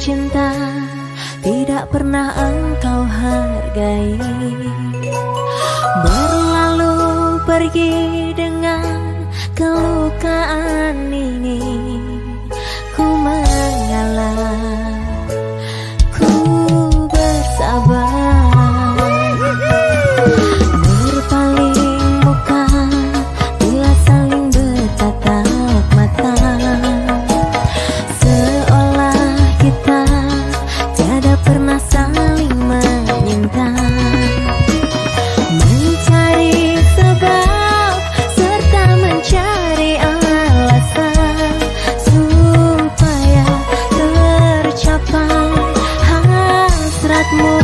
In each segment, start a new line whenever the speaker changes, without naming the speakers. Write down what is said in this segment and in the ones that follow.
cinta tidak pernah engkau hargai. Berlalu pergi dengan kelukaan ini, ku mengalah, ku bersabar, berpaling muka bila saling bertatap mata, seolah kita tiada pernah saling menyinta. Mencari sebab serta mencari alasan supaya tercapai hasratmu.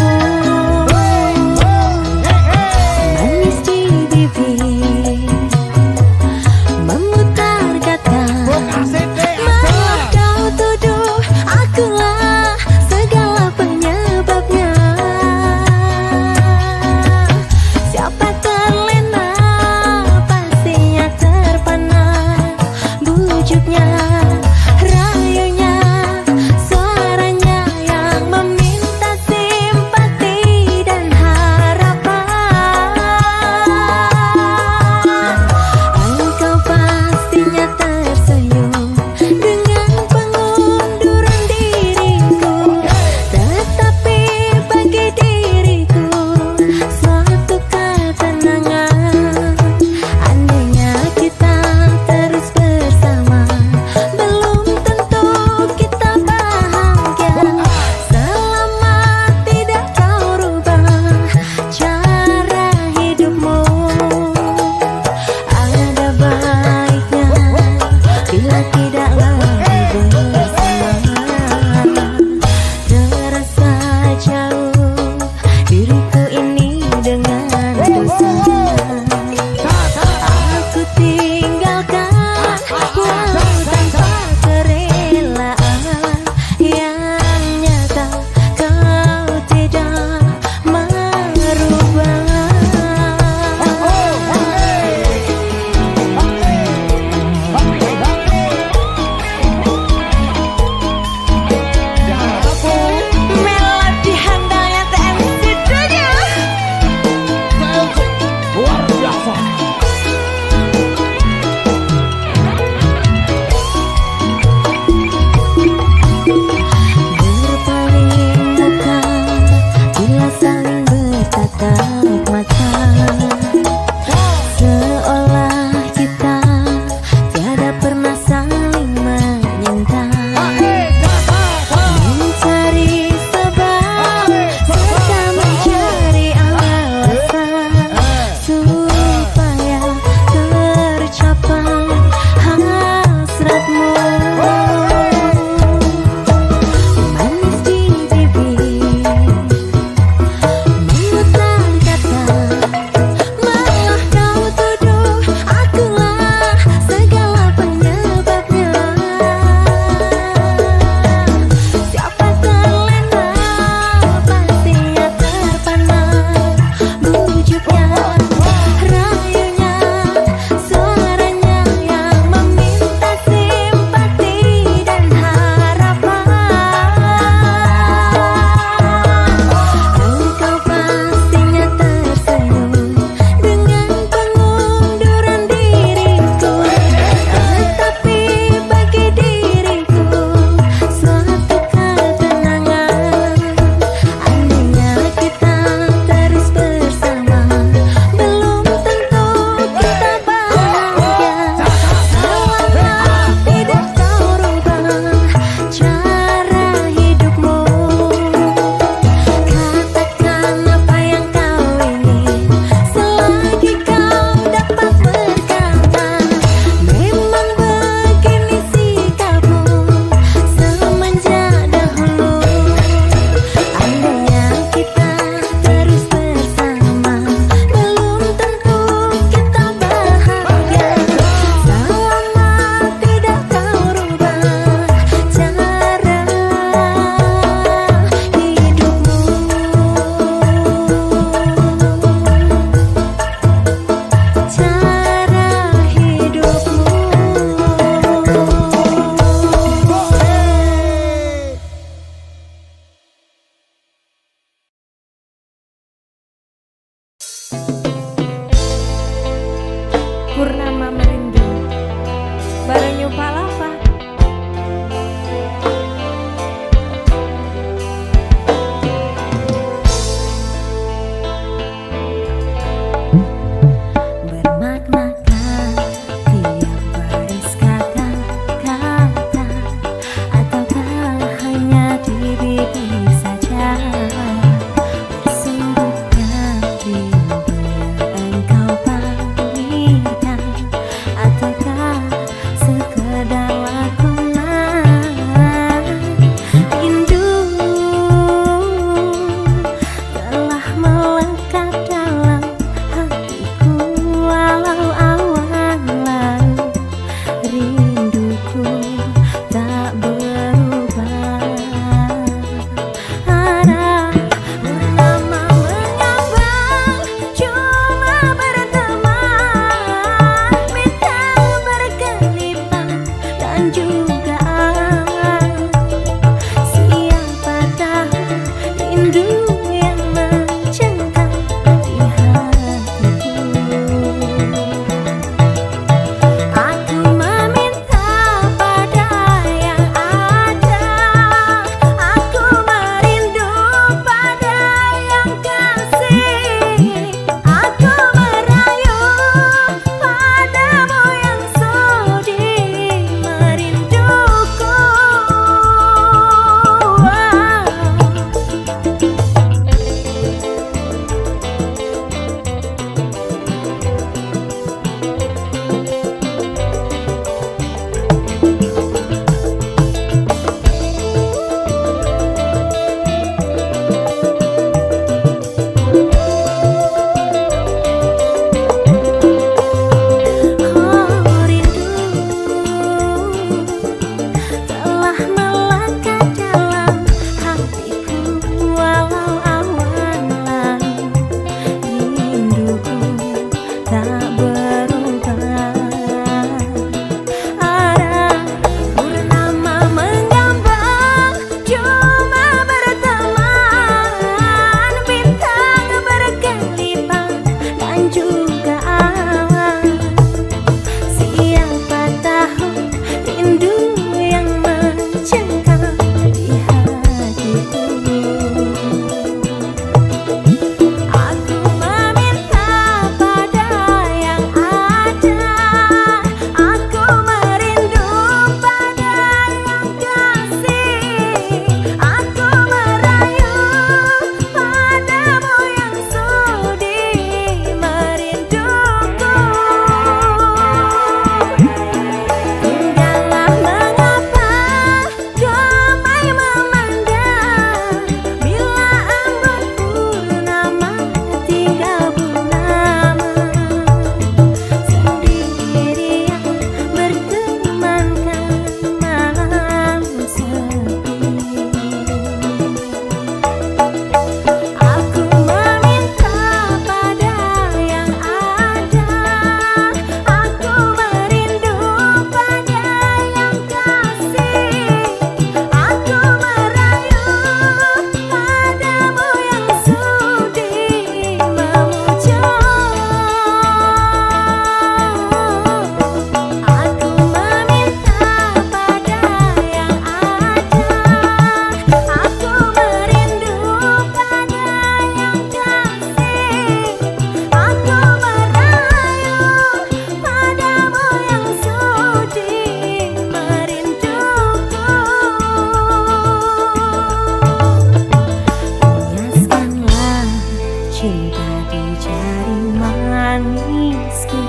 cinta di jari manisku,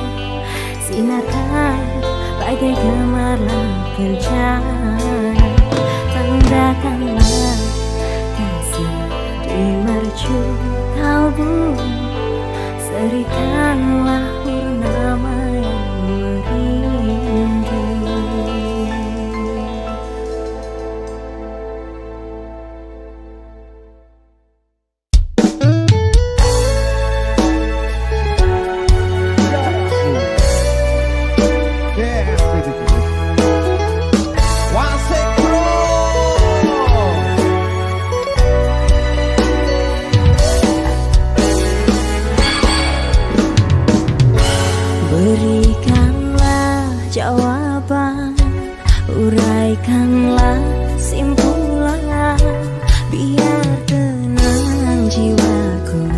sinarkan bagai gemerlap kencana. Tandakanlah kasih di mercu kalbu, serikanlah purnama yang merintih. Berikanlah jawaban, uraikanlah simpulan, biar tenang jiwaku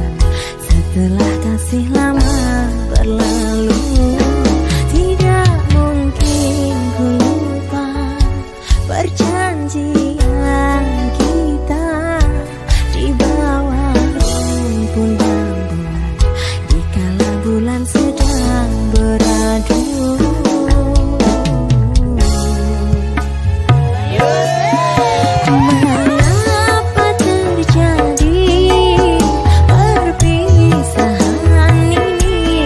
setelah kasih lama berlalu. Tidak mungkin ku lupa perjanjian kita di bawah rumpun bambu, dikala bulan sedang beradu. Mengapa terjadi perpisahan ini?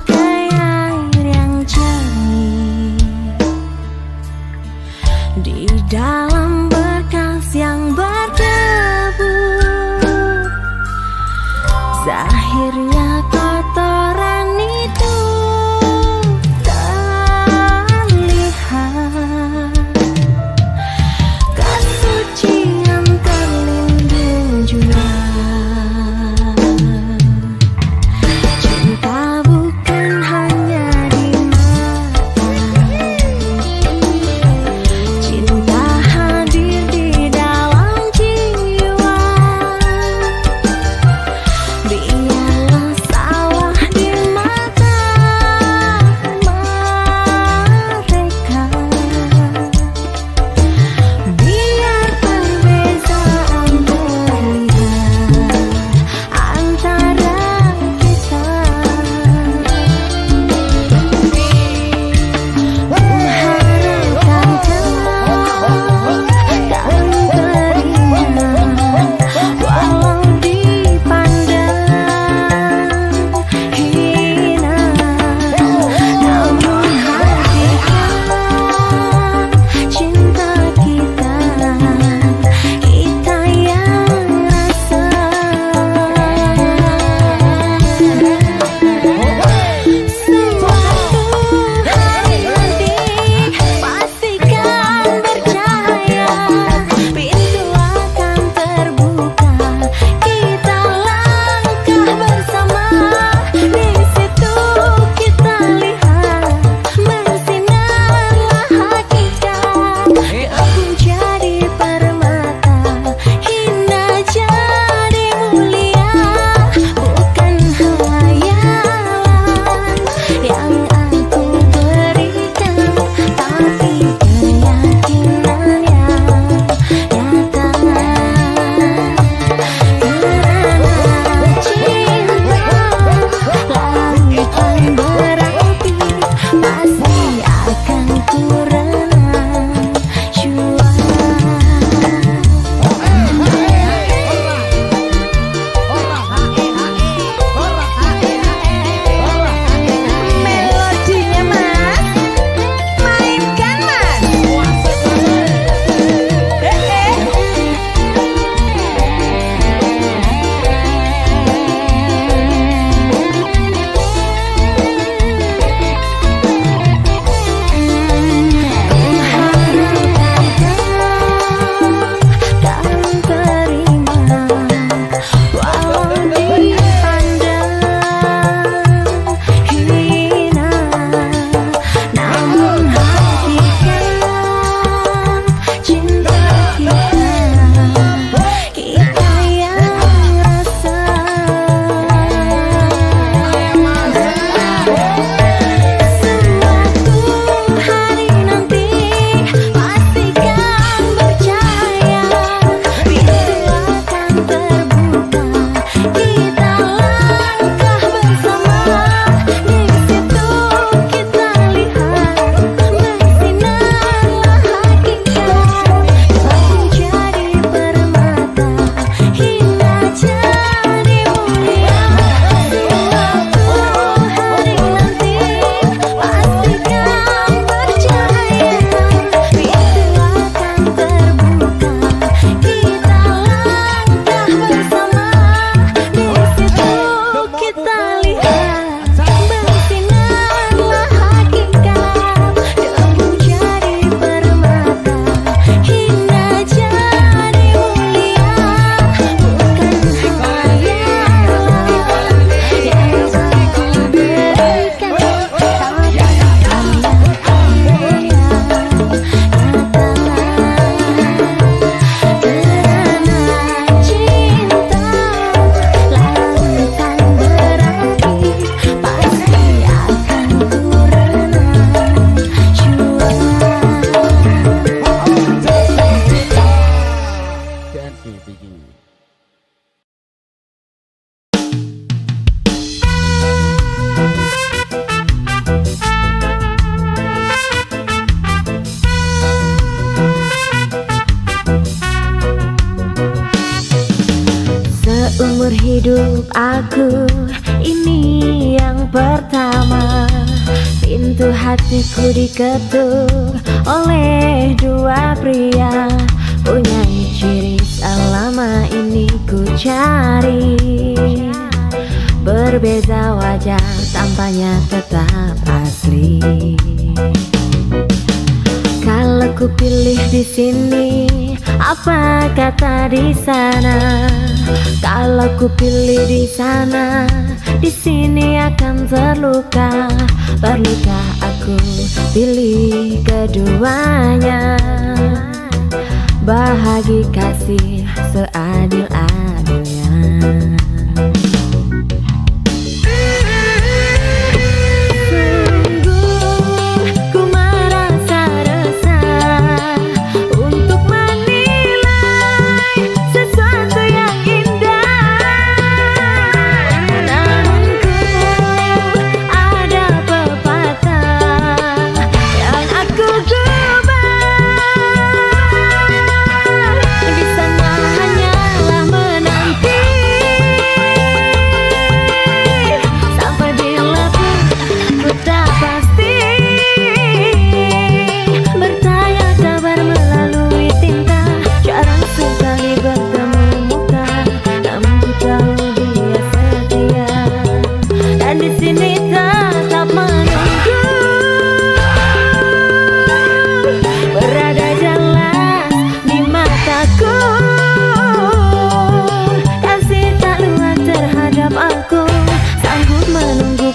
bagai air yang jernih di dalam bekas yang berdebu. Zahirnya kotoran itu terlihat, kesucian terlindung juga. Cinta bukan hanya di mata, cinta hadir di dalam jiwa. Biarlah salah di mata mereka, biar perbezaan terlihat antara kita. Kuharapkan kau tak terima, walau dipandang hina. Namun hatikan cinta kita, kita yang rasa. Suatu hari nanti pastikan percaya, pintu akan terbuka, kita langkah bersama. Di situ kita lihat bersinarlah hakikat. Aku jadi permata, hina jadi mulia, bukan hayalan yang aku berikan, tapi keyakinan yang nyata. Karena cinta lautan berapi, pasti akan ku renang jua. Melodinya mas, mainkan mas. Kan terima, walau dipandang hina. Namun hakikat cinta kita yang rasa. Suatu hari nanti pastikan percaya, pintu akan terbuka, kita langkah bersama. Di situ kita lihat bersinarlah hakikat. Aku jadi permata, hina jadi mulia. Suatu hari nanti pastikan percaya, pintu akan terbuka, kita langkah bersama. Di situ kita lihat bersinarlah hakikat. Aku jadi permata, hina jadi mulia, bukan hayalan yang aku berikan, tapi keyakinan nyata. Karena cinta lautan berapi, pasti akan ku renang jua.
Ganti Bigi.
Seumur hidup aku ini yang pertama, Pintu hatiku diketuk oleh dua pria, punya ciri selama ini ku cari. Berbeza wajah, tampaknya tetap asli. Kalau ku pilih di sini, apa kata di sana? Kalau ku pilih di sana, di sini akan terluka. Perlukah aku pilih keduanya? Bahagi kasih seadil-adilnya.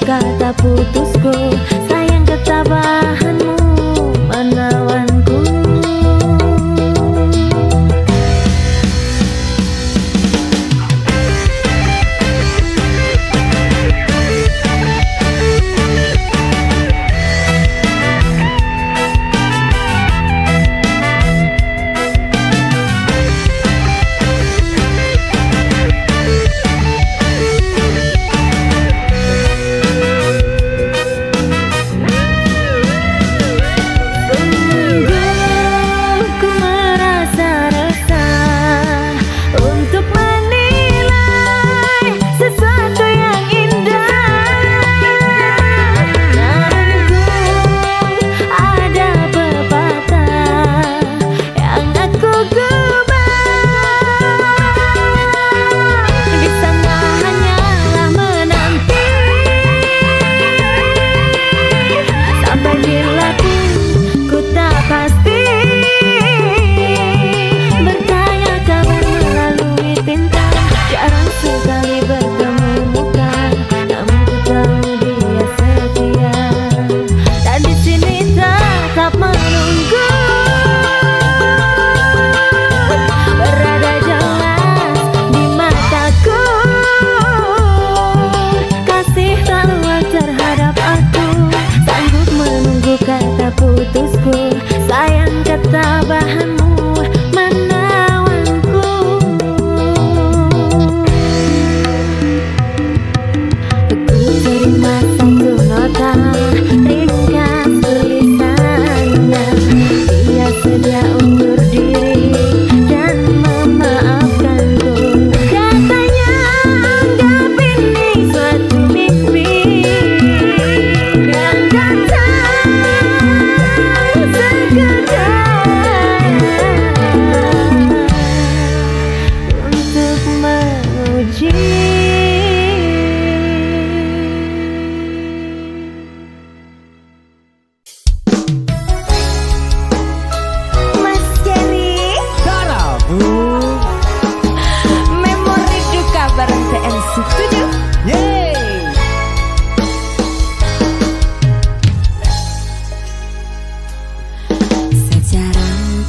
Kata putusku, sayang ketabahanmu menawanku. Kata putusku, sayang ketabahanmu menawanku. Ku terima satu nota ringkas tulisannya. Dia sedia undur diri dan memaafkanku. Katanya anggap ini suatu mimpi yang datang untuk menguji. Mas Jerry, memori duka bareng TN7.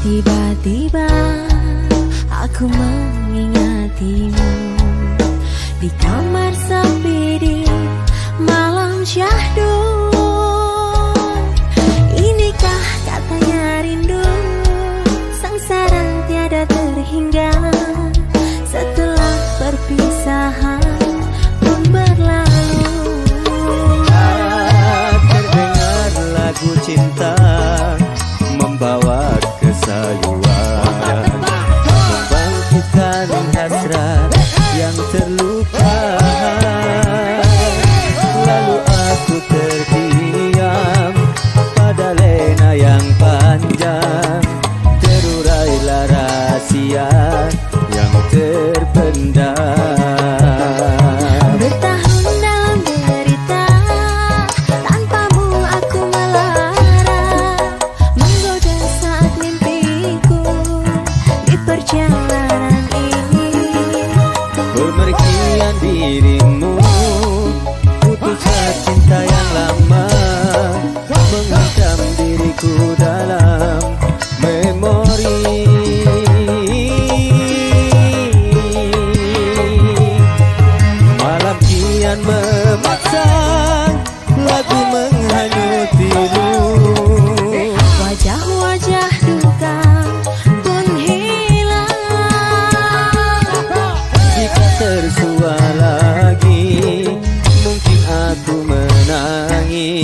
Tiba-tiba aku mengingatimu di kamar sepi di malam syahdu. Inikah katanya rindu, sengsara tiada terhingga. Setelah perpisahan pun berlalu,
terdengar lagu cinta membawa kesayuan, membangkitkan hasrat yang terluka.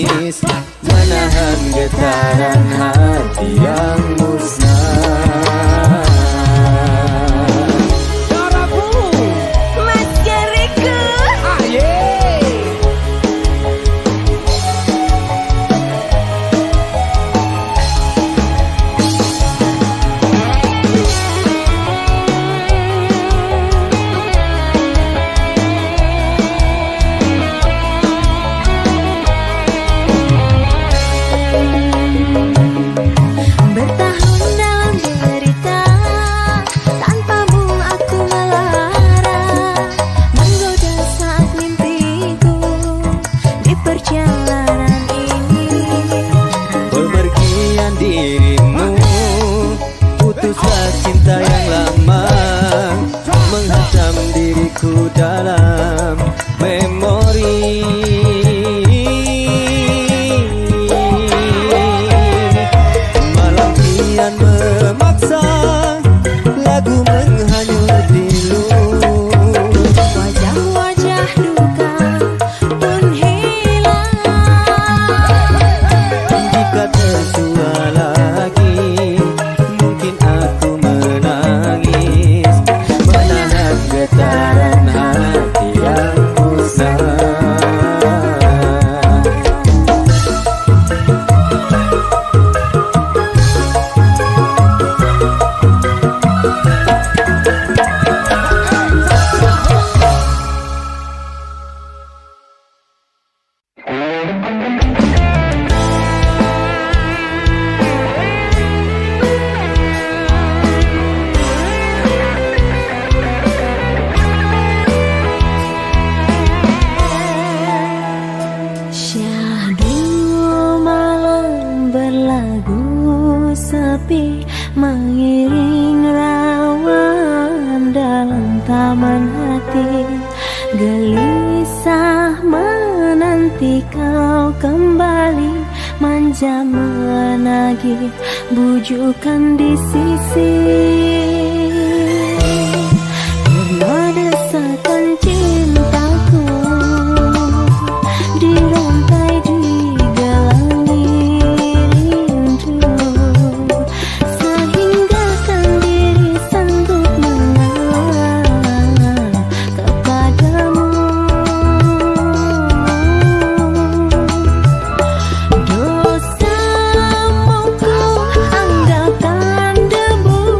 menangis, menahan getaran hati yang musnah.
Mas Jericho. Bertahun dalam derita, tanpamu aku melara, menggoda saat mimpiku di perjalanan ini.
Pemergian dirimu, putuslah cinta yang lama, menghantam diriku dalam memori. Malam kian memaksa, lagu menghanyut pilu.
Wajah-wajah duka pun hilang.
Jika tersua lagi, mungkin aku menangis, menahan getaran hati yang musnah.
Syahdu malam berlagu sepi, mengiring rawan dalam taman hati. Gelisah menanti kau kembali, manja menagih bujukan di sisi. Karena desakan cintaku dirantai digelangi rindu, sehingga kan diri sanggup mengalah kepadamu. Dosamu ku anggapkan debu,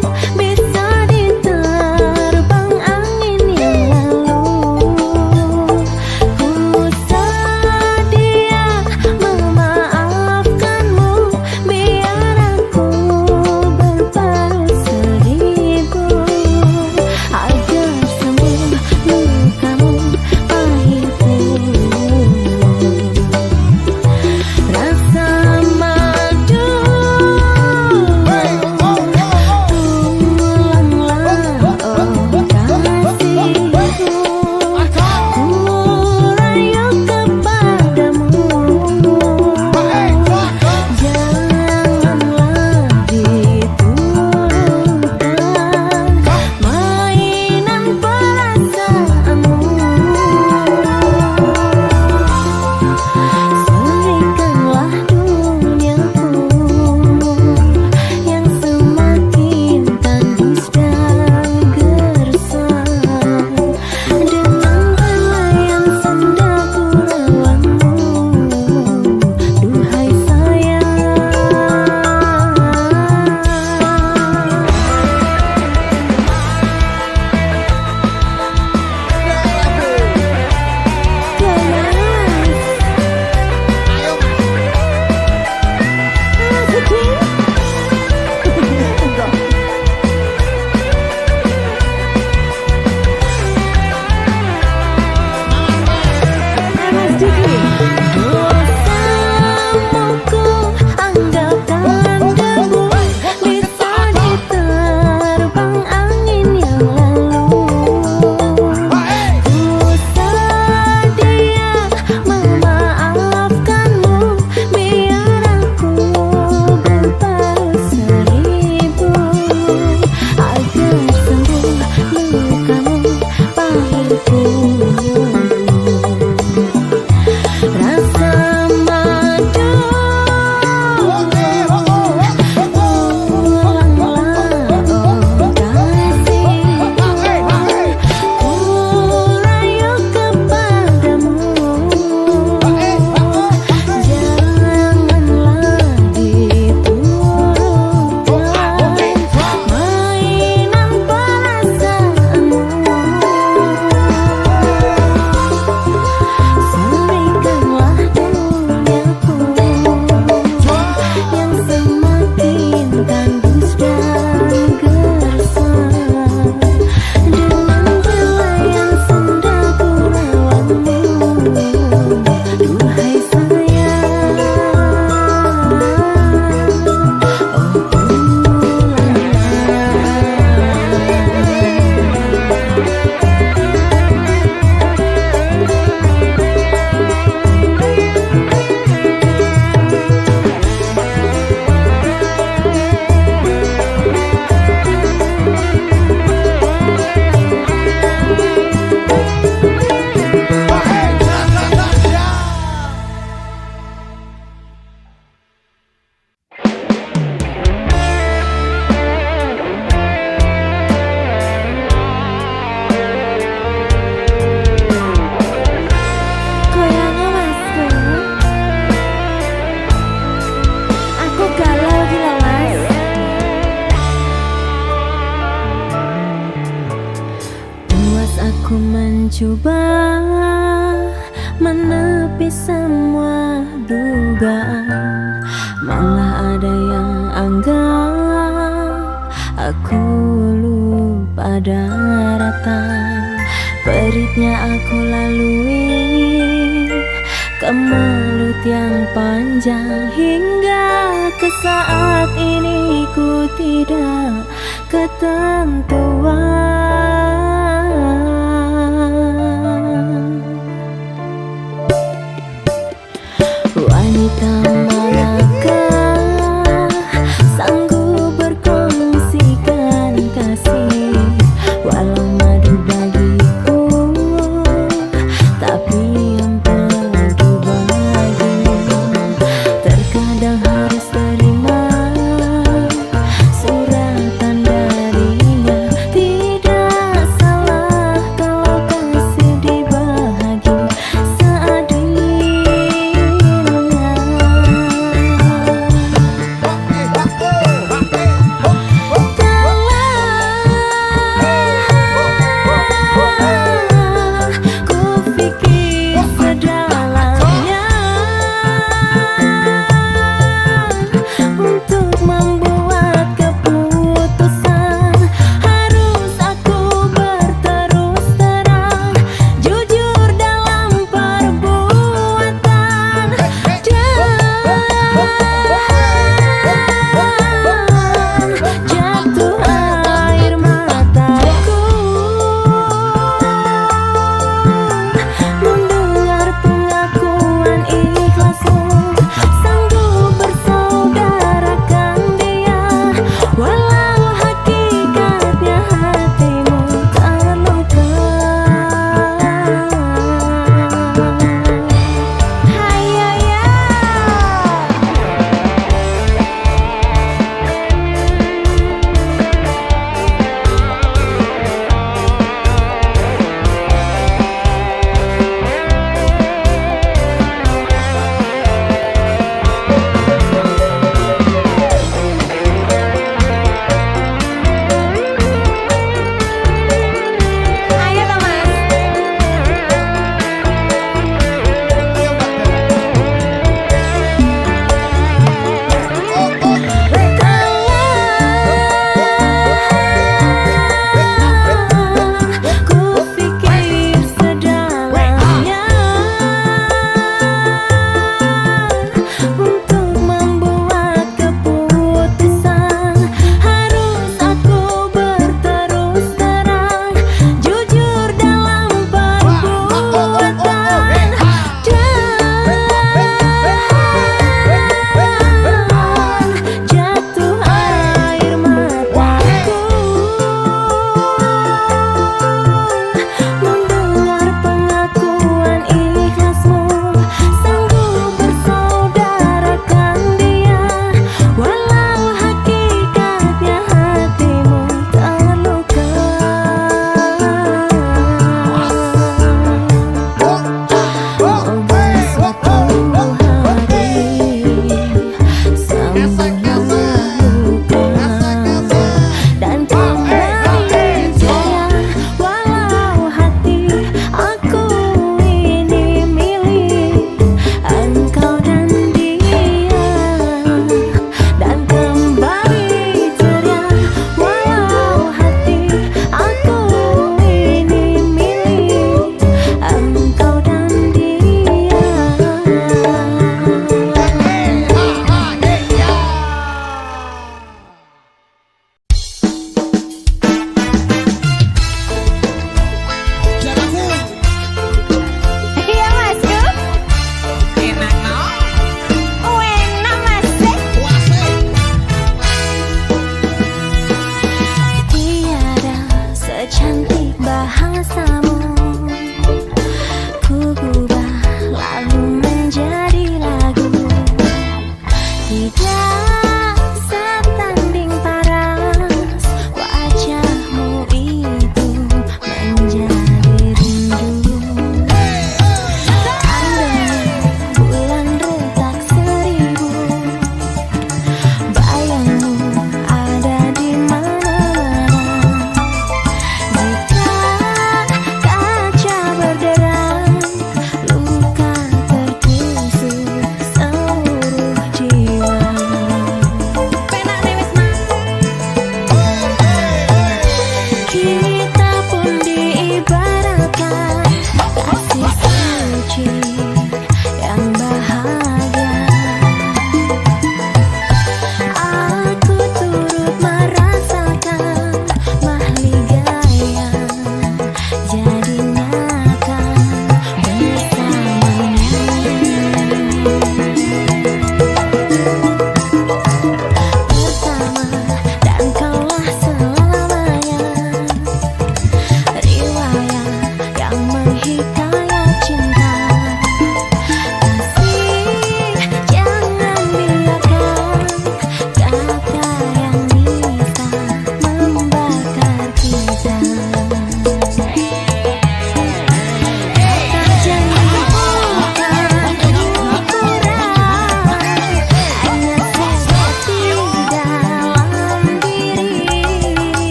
mencoba menepis semua dugaan, malah ada yang anggap aku lupa daratan. Peritnya aku lalui kemelut yang panjang, hingga ke saat ini ku tidak ketentuan. Wanita manakah sanggup berkongsikan kasih, walau madu bagiku, tapi yang pergi bagimu. Terkadang harus terima suratan darinya. Tidak salah kalau kasih dibagi seadilnya.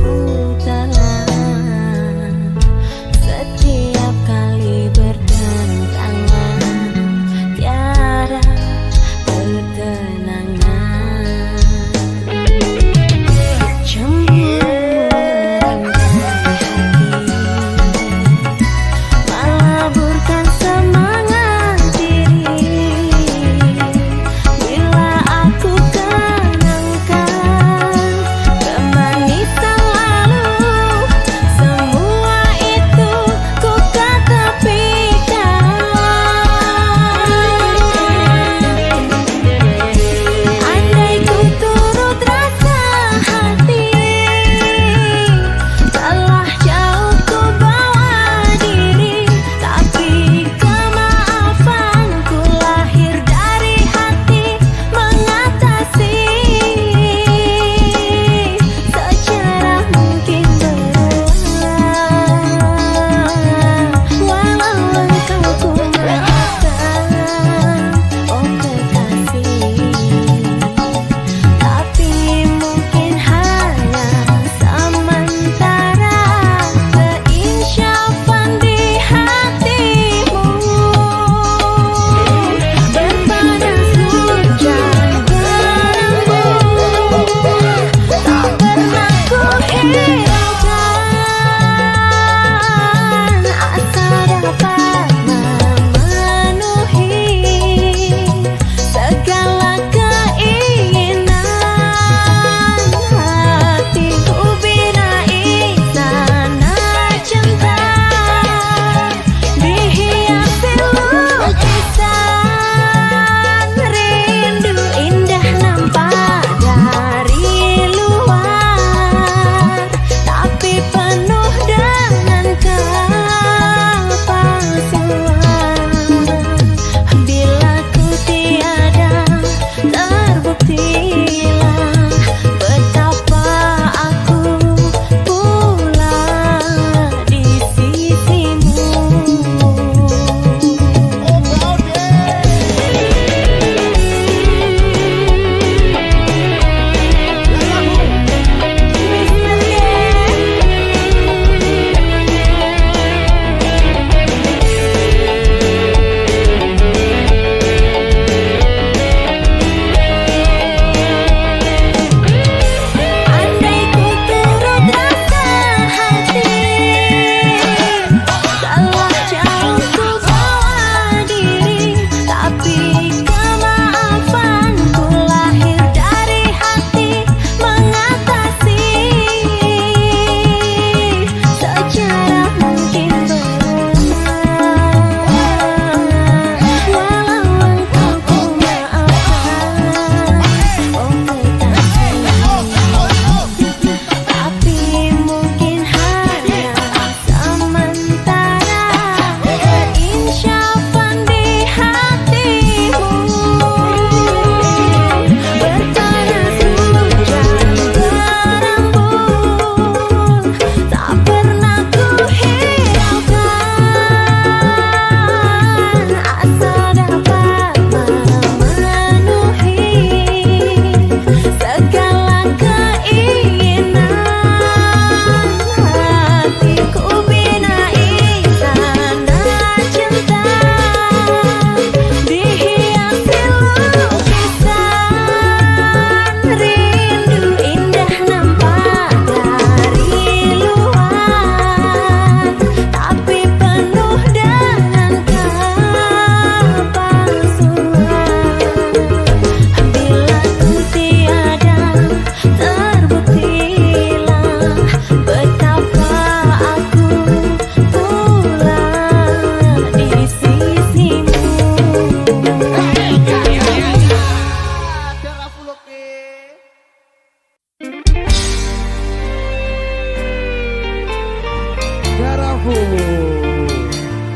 ku telan setiap kali bertentangan, tiada ketenangan. Cemburu merangkai hati, melaburkan semangat diri. Bila aku kenangkan kemanisan lalu, semua itu ku ketepikan. Andai ku turut rasa hati, telah jauh ku bawa diri, tapi kemaafanku lahir dari hati mengatasi. Secara mungkin berulang, walau engkau ku maafkan, oh kekasih. Tapi mungkin hanya sementara keinsyafan di hatimu. Berpanas hujan berembun, tak pernah ku hiraukan, asa dapat memenuhi segala keinginan hatiku. Bina istana cinta dihiasi lukisan rindu, indah nampak dari luar, tapi penuh dengan kepalsuan. Bila ku tiada, terbuktilah betapa aku pula di sisimu. Andai ku turut rasa hati, telah jauh ku bawa diri, tapi kemaafanku lahir dari hati mengatasi. Secara mungkin berulang, walau engkau ku maafkan, oh kekasih. Tapi mungkin hanya sementara keinsyafan di hatimu. Berpanas hujan berembun, tak pernah ku hiraukan, asa dapat memenuhi segala keinginan hatiku. Bina istana cinta dihiasi lukisan rindu, indah nampak dari luar, tapi penuh dengan kepalsuan. Bila ku tiada, terbuktilah betapa aku pula di sisimu.
Garafu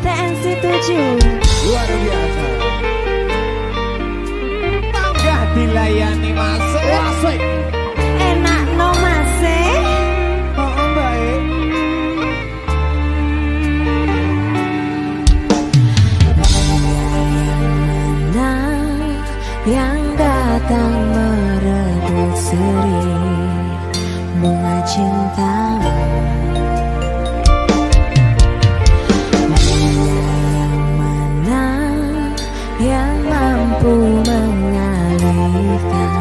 TNC 7
luar biasa, tanggah dilayani masuk asik.
enak no mase.
Oh baik.
Yang datang merebut seri, karena cintamu. Dia yang mana yang mampu mengalihkan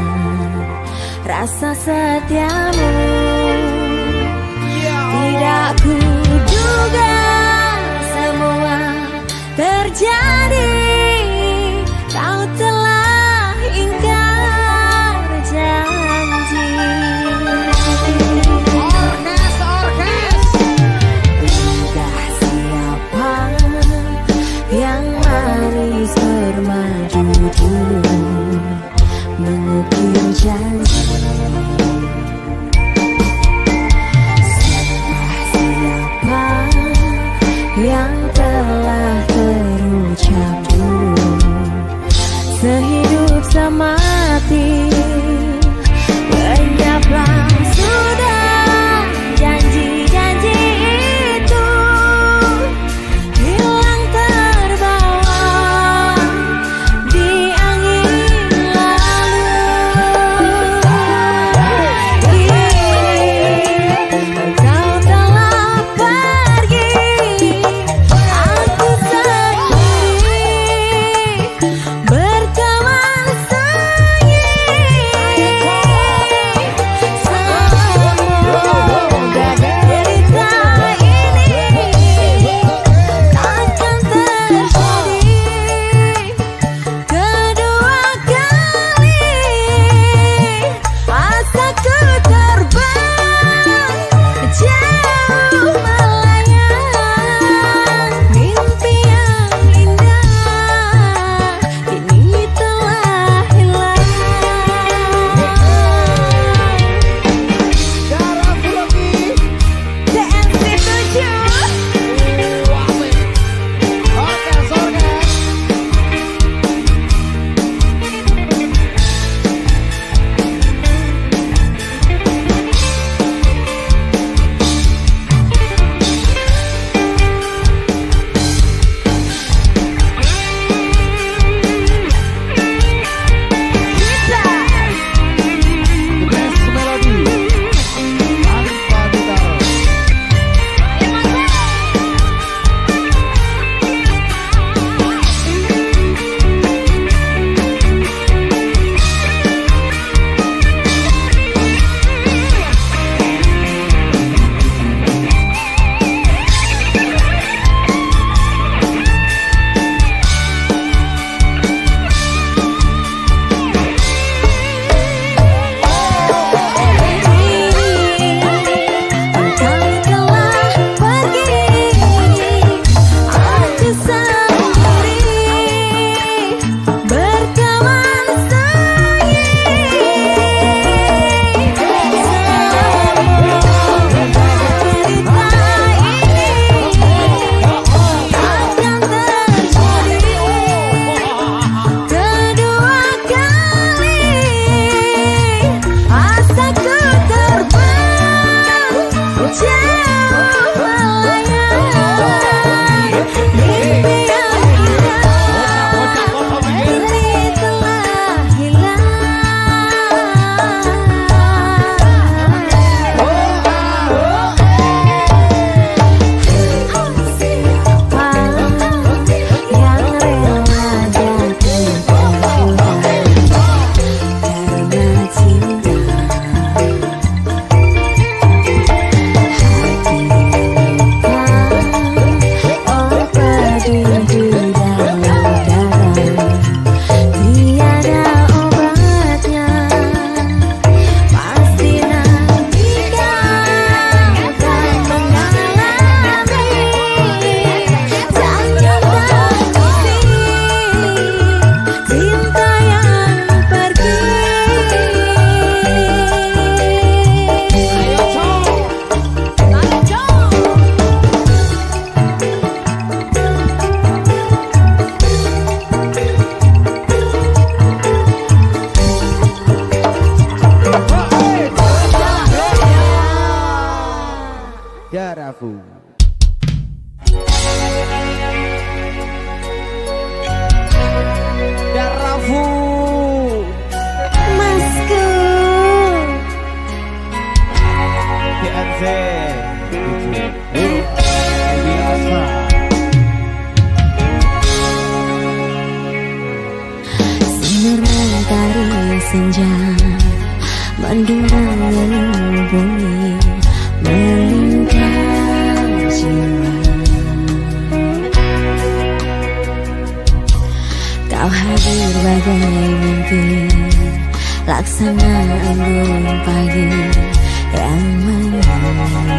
rasa setiamu. Tidak kuduga semua terjadi. Kau telah ingkar janji. Entah siapa yang manis bermaju dulu mengukir janji. Yang telah terucap dulu sehidup semati. Lenyaplah sudah janji-janji itu, hilang terbawa di angin lalu. Kau telah pergi, aku sendiri berteman sunyi. Semoga derita ini takkan terjadi kedua kali. Asaku terbang jauh melayang, mimpi yang indah kini telah hilang.
Darafu lagi.
TNC 7
Orkes, orkes. The best melody. Tanpa gitar.
Engkau telah pergi, aku sendiri berteman sunyi. Semoga derita ini takkan terjadi kedua kali. Asaku terbang jauh melayang, mimpi yang indah kini telah hilang. Siapa yang rela jatuh karena cinta? Oh pedih di dalam darah, tiada obatnya. Pasti nanti kau akan mengalami sakit tersisi cinta yang pergi.
Darafu. Darafu.
Masku
Biasa.
Sinar mentari senja mendung mengelilingi bumi melingkar jiwa. Kau hadir bagai mimpi, laksana embun pagi yang menyinari.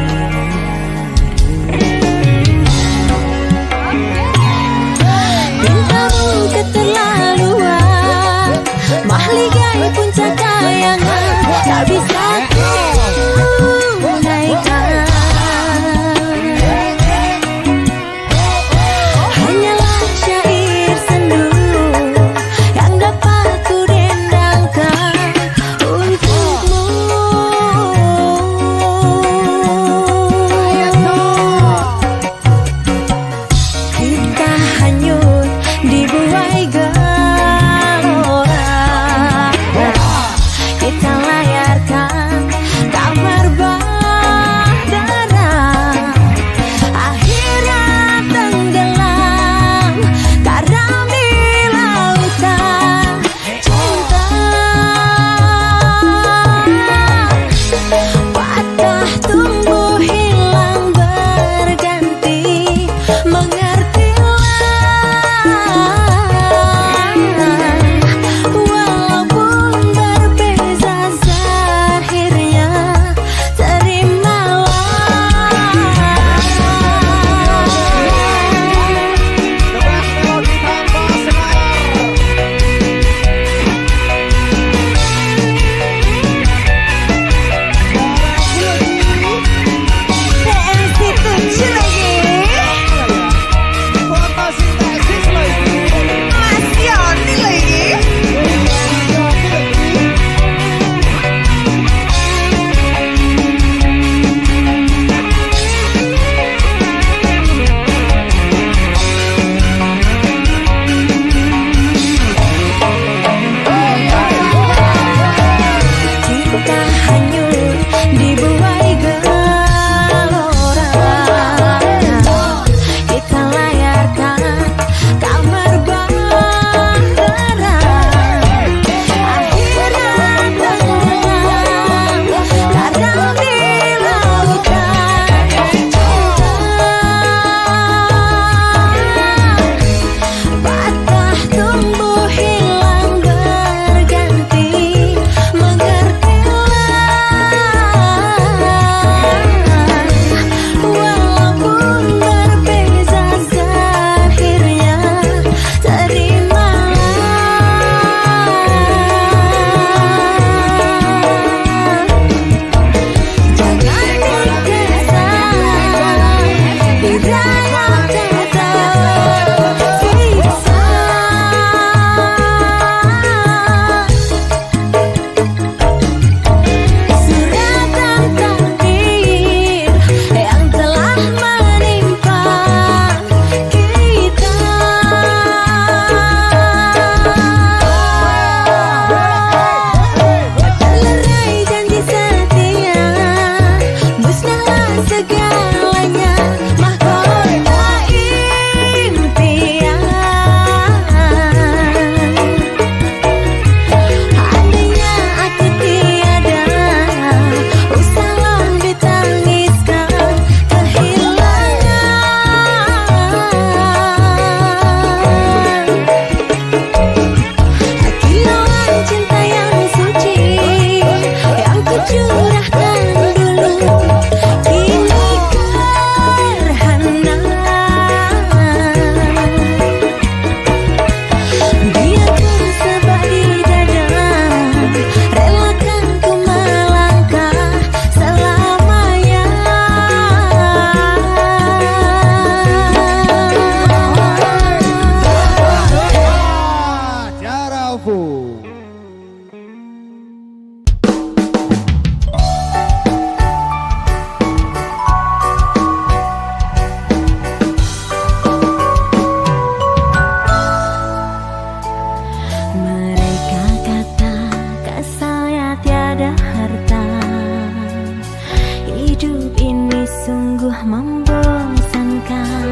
Hidup ini sungguh membosankan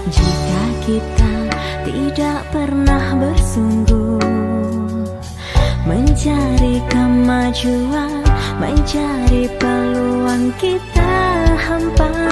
jika kita tidak pernah bersungguh mencari kemajuan, mencari peluang kita hampa.